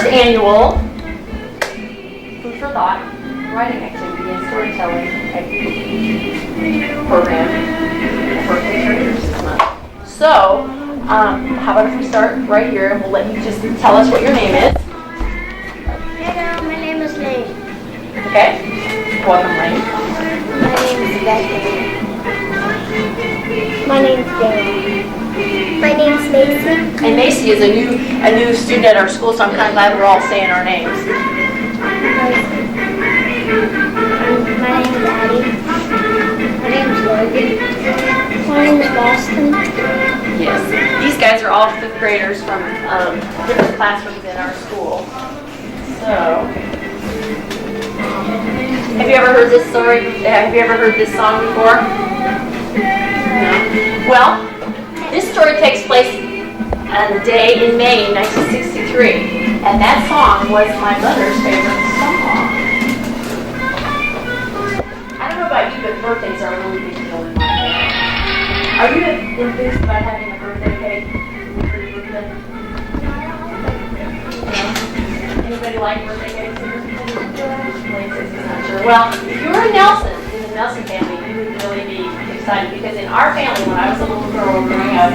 Annual food for thought writing activity and storytelling program for careers this month. So, how about if we start right here and we'll let you just tell us what your name is. Hello, my name is Lane. Okay. Welcome, Lane. My name is Becky. My name's Dale. My name's Macy. And Macy is a new student at our school, so I'm kind of glad we're all saying our names. My name's Addie. My name's Logan. My name's Boston. Yes. These guys are all fifth graders from different classrooms in our school. So, have you ever heard this story? Have you ever heard this song before? No. Well, this story takes place on a day in May 1963, and that song was my mother's favorite song. I don't know about you, but birthdays are a really big deal in my family. Are you enthused about having a birthday cake for your birthday? No? Anybody like birthday cakes here? Not sure. Well, if you were in the Nelson family, you would really be excited because in our family, when I was a little girl growing up,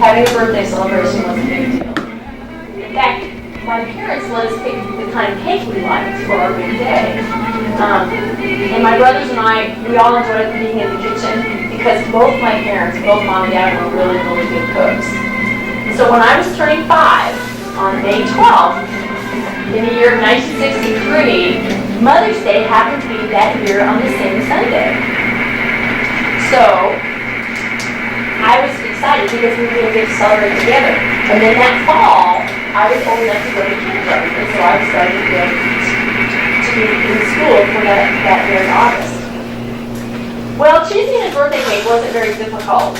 having a birthday celebration was a big deal. In fact, my parents let us pick the kind of cake we liked for our big day. And my brothers and I, we all enjoyed being in the kitchen because both my parents, both mom and dad, were really, really good cooks. So when I was turning 5 on May 12th, in the year of 1963, Mother's Day happened to be that year on the same Sunday. So, I was excited because we were going to get to celebrate together. And then that fall, I was old enough to go to kindergarten, and so I started to go to be in school for that year in August. Well, choosing a birthday cake wasn't very difficult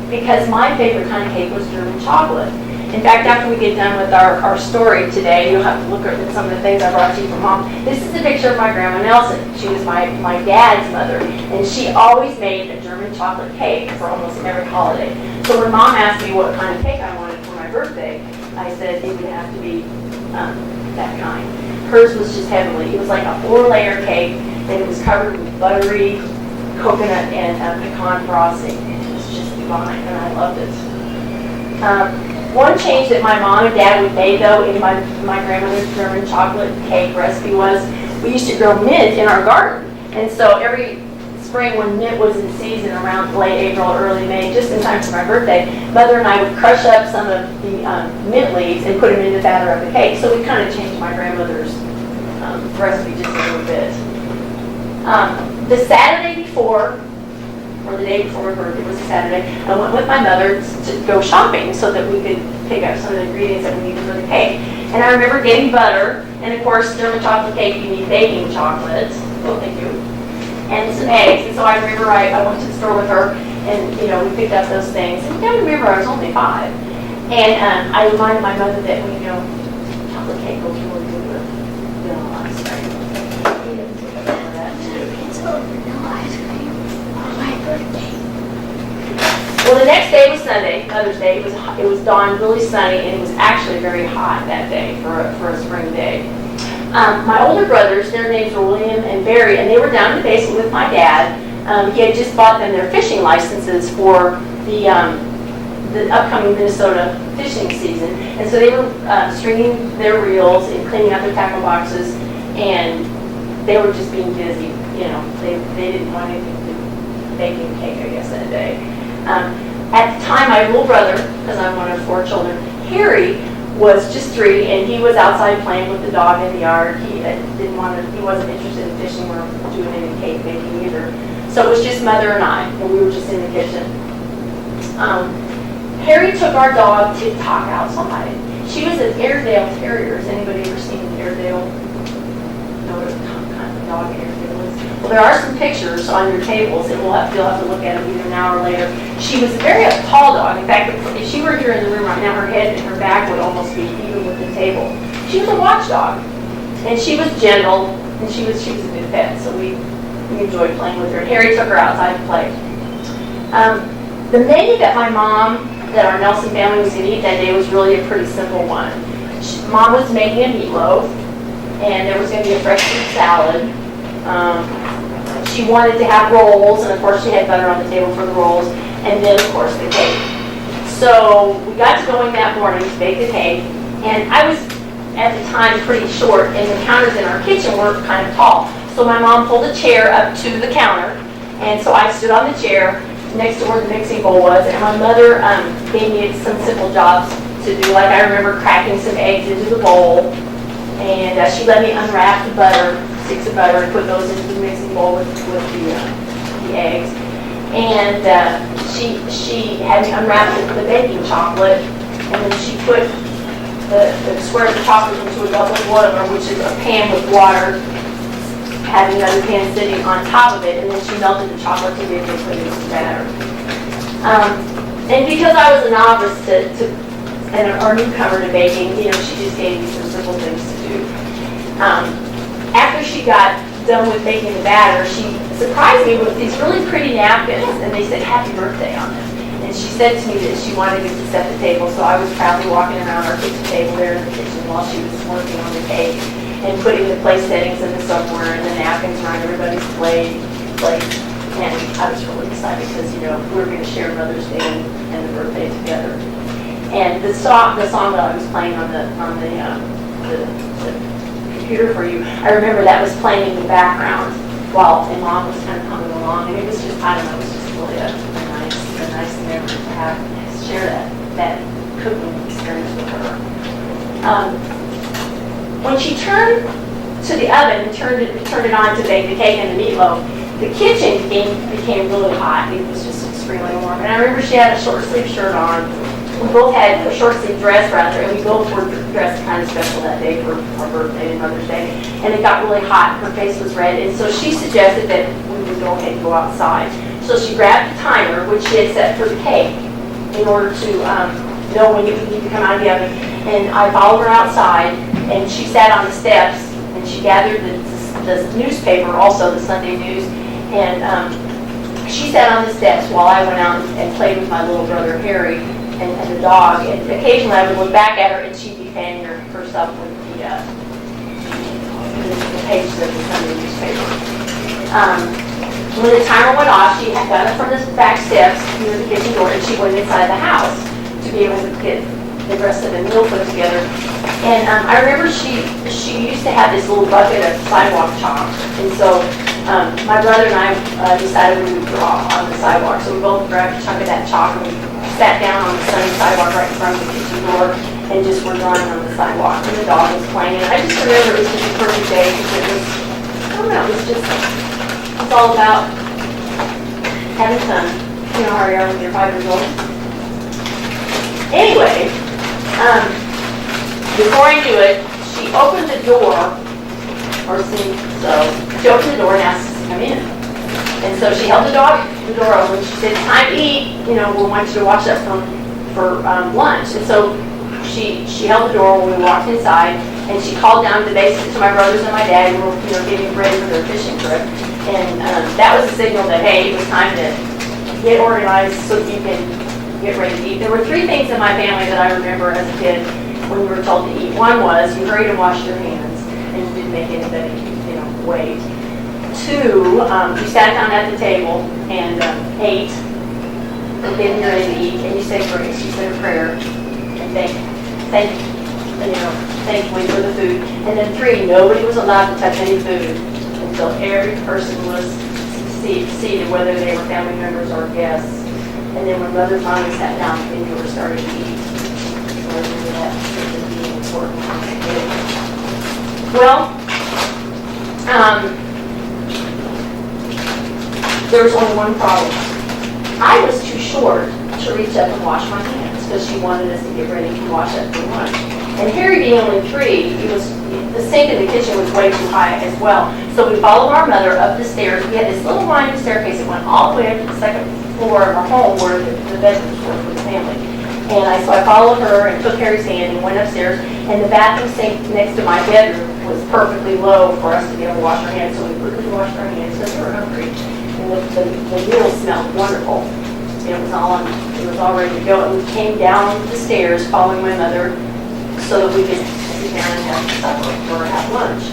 because my favorite kind of cake was German chocolate. In fact, after we get done with our story today, you'll have to look at some of the things I brought you from Mom. This is a picture of my Grandma Nelson. She was my dad's mother, and she always made a German chocolate cake for almost every holiday. So when Mom asked me what kind of cake I wanted for my birthday, I said it would have to be that kind. Hers was just heavenly. It was like a 4-layer cake, and it was covered with buttery coconut and pecan frosting. It was just divine, and I loved it. One change that my mom and dad would make, though, in my grandmother's German chocolate cake recipe was we used to grow mint in our garden. And so every spring when mint was in season around late April or early May, just in time for my birthday, Mother and I would crush up some of the mint leaves and put them in the batter of the cake. So we kind of changed my grandmother's recipe just a little bit. The Saturday before, or the day before her birthday, it was a Saturday, I went with my mother to go shopping so that we could pick up some of the ingredients that we needed for the cake. And I remember getting butter, and of course, German chocolate cake, you need baking chocolate. Oh, thank you. And some eggs. And so I remember I went to the store with her, and we picked up those things. And I remember I was only 5. And I reminded my mother that chocolate cake goes really good with vanilla ice cream. Well, the next day was Sunday, Mother's Day. It was dawn really sunny, and it was actually very hot that day for a spring day. My older brothers, their names were William and Barry, and they were down in the basement with my dad. He had just bought them their fishing licenses for the upcoming Minnesota fishing season, and so they were stringing their reels and cleaning out their tackle boxes, and they were just being busy. They didn't want anything to do baking cake, I guess, that day. At the time, my little brother, because I'm one of 4 children, Harry, was just 3, and he was outside playing with the dog in the yard. He wasn't interested in fishing or doing any cake baking either. So it was just Mother and I, and we were just in the kitchen. Harry took our dog Tick-Tock outside. She was an Airedale Terrier. Has anybody ever seen an Airedale? Know what kind of dog an Airedale is? Well, there are some pictures on your tables, and you'll have to look at them either now or later. She was a very tall dog. In fact, if she were here in the room right now, her head and her back would almost be even with the table. She was a watchdog, and she was gentle, and she was a good pet, so we enjoyed playing with her. Harry took her outside to play. The menu that our Nelson family was going to eat that day was really a pretty simple one. Mom was making a meatloaf, and there was going to be a fresh fruit salad. She wanted to have rolls, and of course she had butter on the table for the rolls, and then of course the cake. So we got to going that morning to bake the cake, and I was at the time pretty short, and the counters in our kitchen were kind of tall. So my mom pulled a chair up to the counter, and so I stood on the chair next to where the mixing bowl was, and my mother gave me some simple jobs to do. Like I remember cracking some eggs into the bowl, and she let me unwrap the butter, sticks of butter, and put those into the mixing bowl with the eggs. And she had me unwrap the baking chocolate, and then she put the squares of chocolate into a double boiler, which is a pan with water, had another pan sitting on top of it, and then she melted the chocolate to get it put into the batter. And because I was a novice or newcomer to baking, she just gave me some simple things to do. After she got done with baking the batter, she surprised me with these really pretty napkins, and they said happy birthday on them. And she said to me that she wanted me to set the table, so I was proudly walking around our kitchen table there in the kitchen while she was working on the cake and putting the place settings in the silverware and the napkins around everybody's plate. And I was really excited because, we were going to share Mother's Day and the birthday together. And the song that I was playing on the computer for you, I remember that was playing in the background and Mom was kind of coming along, and it was just, I don't know, it was just really a nice memory to have, to share that cooking experience with her. When she turned to the oven and turned it on to bake the cake and the meatloaf, the kitchen became really hot. It was just extremely warm. And I remember she had a short sleeve shirt on. We both had a short sleeve dress rather, and we both were dressed kind of special that day for our birthday and Mother's Day. And it got really hot. Her face was red, and so she suggested that we would go ahead and go outside. So she grabbed the timer, which she had set for the cake, in order to know when it would need to come out of the oven. And I followed her outside, and she sat on the steps, and she gathered the newspaper, also the Sunday News, and she sat on the steps while I went out and played with my little brother Harry and the dog. And occasionally I would look back at her, and she'd be fanning herself with the pages of the Sunday newspaper. When the timer went off, she had got up from the back steps near the kitchen door, and she went inside the house to be able to get the rest of the meal put together. And I remember she used to have this little bucket of sidewalk chalk, and so my brother and I decided we would draw on the sidewalk. So we both grabbed a chunk of that chalk, and we sat down on the sunny sidewalk right in front of the kitchen door and just were drawing on the sidewalk, and the dog was playing. And I just remember it was just a perfect day because it was, I don't know, it's all about having fun. You know how you are when you're 5 years old. Anyway, before I knew it, she opened the door, she opened the door and asked us to come in. And so she held the door open. She said, "Time to eat. We want you to wash up for lunch." And so she held the door when we walked inside, and she called down to my brothers and my dad, who were getting ready for their fishing trip. And that was a signal that, hey, it was time to get organized so that you can get ready to eat. There were 3 things in my family that I remember as a kid when we were told to eat. One was you hurried and washed your hands, and you didn't make anybody, wait. 2, you sat down at the table and ate, and then you're ready to eat, and you said grace, you said a prayer, and thankfully for the food. And then 3, nobody was allowed to touch any food until every person was seated, whether they were family members or guests. And then when Mother finally sat down, then you were starting to eat. So I remember that being important. Well, there was only one problem. I was too short to reach up and wash my hands because she wanted us to get ready to wash up for lunch. And Harry being only 3, the sink in the kitchen was way too high as well. So we followed our mother up the stairs. We had this little winding staircase that went all the way up to the second floor of our home where the bedrooms were for the family. And so I followed her and took Harry's hand and went upstairs. And the bathroom sink next to my bedroom was perfectly low for us to be able to wash our hands. So we quickly washed our hands because we were hungry. And the meal smelled wonderful. It was all ready to go. And we came down the stairs following my mother so that we could sit down and have supper or have lunch.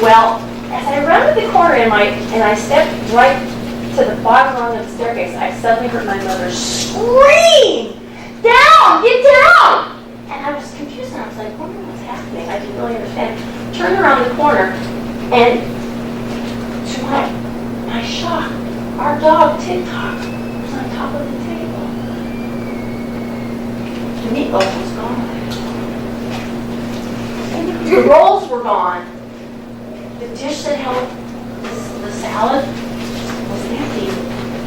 Well, as I rounded the corner and I stepped right to the bottom rung of the staircase, I suddenly heard my mother scream, "Down! Get down!" And I was confused, and I was like, what was happening? I didn't really understand. Turned around the corner, and to my shock, our dog, TikTok, was on top of the table. The meatloaf was gone. The rolls were gone. The dish that held the salad was empty.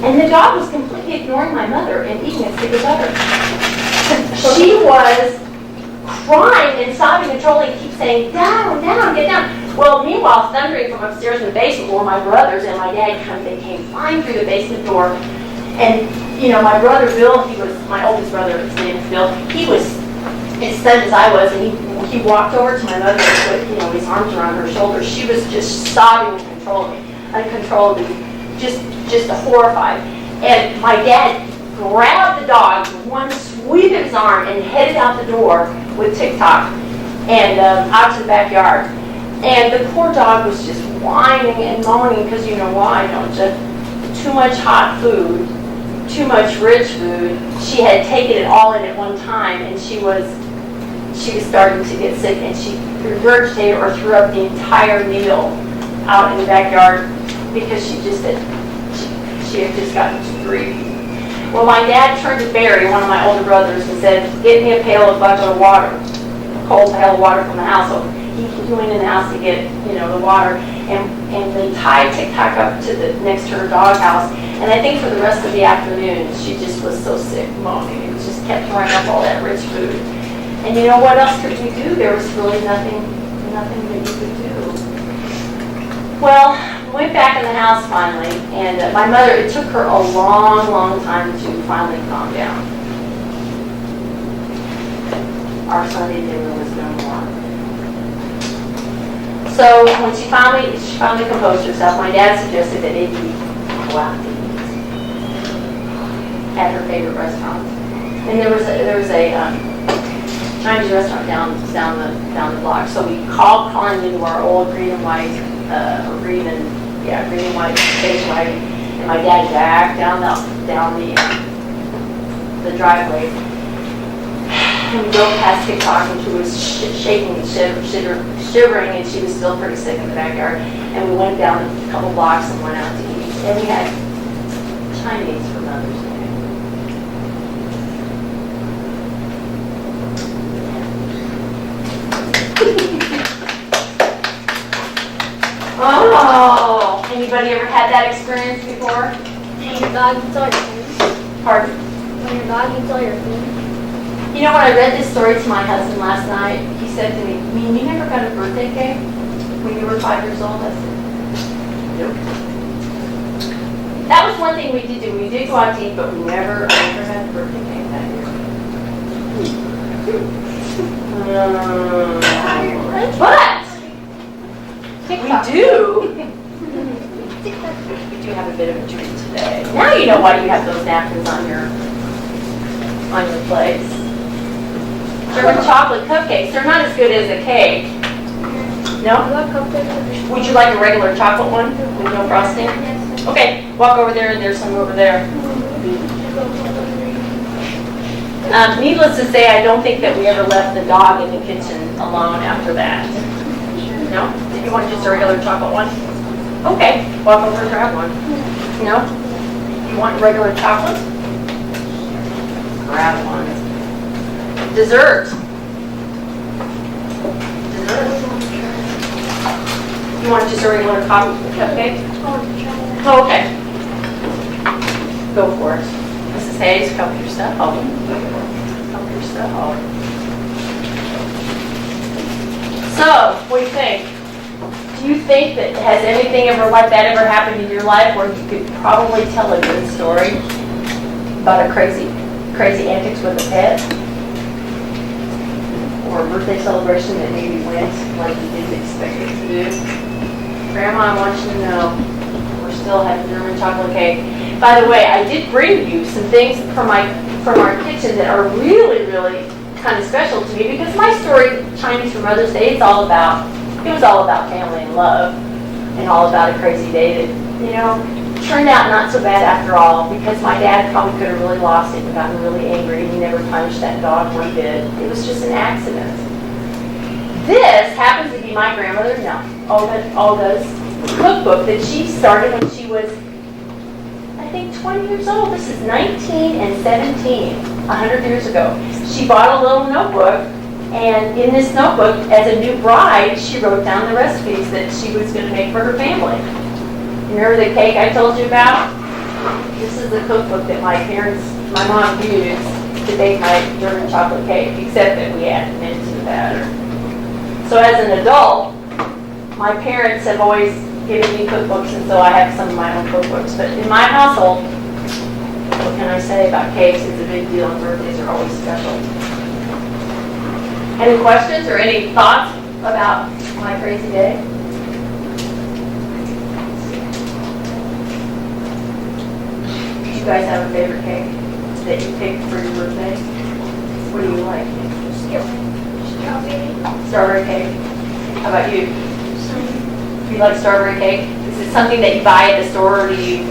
And the dog was completely ignoring my mother and eating a stick of butter. She was crying and sobbing and trolling and keep saying, "Down, down, get down." Well, meanwhile, thundering from upstairs in the basement were my brothers and my dad. They came flying through the basement door. And, my brother Bill, he was my oldest brother, his name is Bill. He was as stunned as I was, and he walked over to my mother and put, his arms around her shoulders. She was just sobbing uncontrollably, just horrified. And my dad grabbed the dog with one sweep of his arm and headed out the door with TikTok and out to the backyard. And the poor dog was just whining and moaning because you know why, don't you? Too much hot food, too much rich food. She had taken it all in at one time, and she was starting to get sick, and she regurgitated or threw up the entire meal out in the backyard because she had just gotten too greedy. Well, my dad turned to Barry, one of my older brothers, and said, "Get me a bucket of water, a cold pail of water from the house." So he went in the house to get, the water, and they tied TikTok up to next to her doghouse. And I think for the rest of the afternoon, she just was so sick, moaning, and just kept throwing up all that rich food. And what else could we do? There was really nothing that you could do. Well, we went back in the house finally, and my mother, it took her a long, long time to finally calm down. Our Sunday dinner was no more. So when she finally composed herself, my dad suggested that maybe go out to eat at her favorite restaurant. And there was a Chinese restaurant down the block. So we called calling into our old green and white green and white station wagon, and my dad backed down the driveway. And we drove past TikTok, and she was shaking and shivering, and she was still pretty sick in the backyard. And we went down a couple blocks and went out to eat. And we had Chinese for Mother's Day. Oh, anybody ever had that experience before? When your dog eats all your food. Pardon? When your dog eats all your food. When I read this story to my husband last night, he said to me, "You never got a birthday cake when you were 5 years old?" I said, "Nope." That was one thing we did do. We did go out to eat, but we never had a birthday cake that year. But we do. We do have a bit of a treat today. Now you know why you have those napkins on your plates. German chocolate cupcakes. They're not as good as a cake. No? Would you like a regular chocolate one with no frosting? Okay, walk over there, and there's some over there. Needless to say, I don't think that we ever left the dog in the kitchen alone after that. No? Did you want just a regular chocolate one? Okay, walk over and grab one. No? You want regular chocolate? Grab one. Dessert. You want just a regular cupcake? Oh, okay. Go for it. Mrs. Hayes, help yourself. Help yourself. So, what do you think? Do you think that has anything like that ever happened in your life where you could probably tell a good story about a crazy antics with a pet? Or a birthday celebration that maybe went like you didn't expect it to do? Grandma, I want you to know we're still having German chocolate cake. By the way, I did bring you some things from our kitchen that are really, really kind of special to me because my story, Chinese for Mother's Day, it was all about family and love and all about a crazy day that, turned out not so bad after all because my dad probably could have really lost it and gotten really angry and he never punished that dog one bit. It was just an accident. This happens to be my grandmother, Olga's cookbook that she started when she was, I think, 20 years old. This is 19 and 17, 100 years ago. She bought a little notebook, and in this notebook, as a new bride, she wrote down the recipes that she was going to make for her family. Remember the cake I told you about? This is the cookbook that my mom used to bake my German chocolate cake, except that we added mint to the batter. So as an adult, my parents have always given me cookbooks, and so I have some of my own cookbooks. But in my household, what can I say about cakes? It's a big deal, and birthdays are always special. Any questions or any thoughts about my crazy day? Do you guys have a favorite cake that you picked for your birthday? What do you like? Strawberry cake. How about you? Do you like strawberry cake? Is it something that you buy at the store, or do you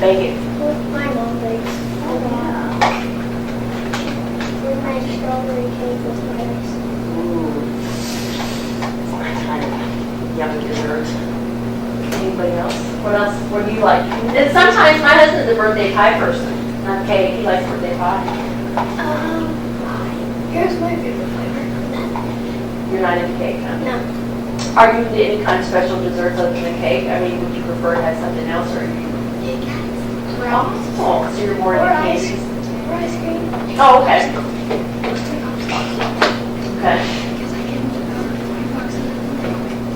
bake it? My mom bakes. My strawberry cake was nice. Ooh. My kind of yummy dessert. Anybody else? What do you like? And sometimes my husband's a birthday pie person, not cake. He likes birthday pie. Here's my favorite flavor. You're not into cake, huh? No. Are you into any kind of special desserts other than cake? I mean, would you prefer to have something else, or are you? Oh, so you're more into candies? Or ice cream. Oh, okay. Okay.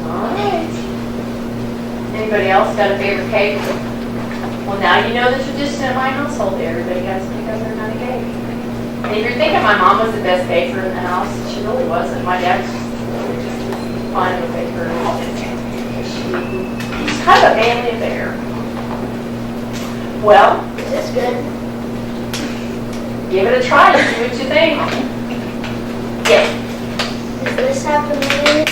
All right. Anybody else got a favorite cake? Well, now you know the tradition at my household. Everybody has to pick up their kind of cake. And if you're thinking my mom was the best baker in the house, she really wasn't. My dad was just fine of a baker. She's kind of a family affair. Well, Is this good? give it a try and see what you think. Yes. Does this have the minute?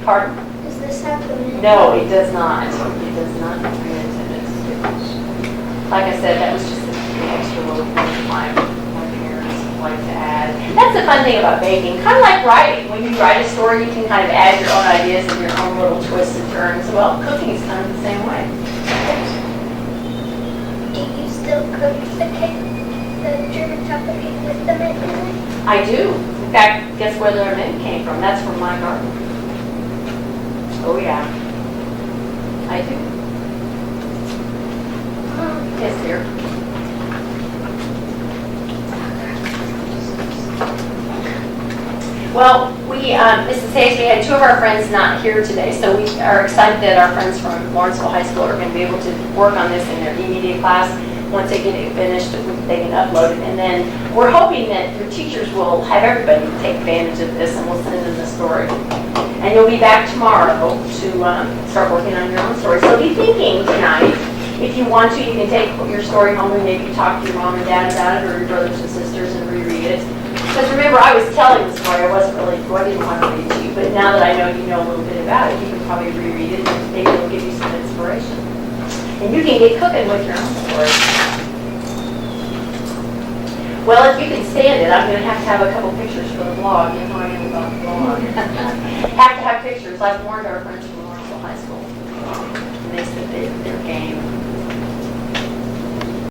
Pardon? Does this have the minute? No, it does not. It does not have minutes in it. Like I said, that was just the extra little thing my parents like to add. That's the fun thing about baking. Kind of like writing. When you write a story, you can kind of add your own ideas and your own little twists and turns. Well, cooking is kind of the same way. Do you still cook the cake, the German chocolate cake with the mint in it? I do. In fact, guess where the mint came from? That's from my garden. Oh, yeah. I do. Yes, dear. Well, Mrs. Hayes, we had two of our friends not here today, so we are excited that our friends from Lawrenceville High School are going to be able to work on this in their immediate class. Once they get it finished, they can upload it. And then we're hoping that your teachers will have everybody take advantage of this, and we'll send them the story. And you'll be back tomorrow to start working on your own story. So be thinking tonight. If you want to, you can take your story home and maybe talk to your mom and dad about it, or your brothers and sisters, and reread it. Because remember, I was telling the story, I didn't want to read it to you, but now that I know you know a little bit about it, you can probably reread it, and maybe it'll give you some inspiration. And you can get cooking with your own story. Well, if you can stand it, I'm going to have a couple pictures for the blog. You know I am about the blog. Have to have pictures. I've warned our friends from Lawrenceville High School.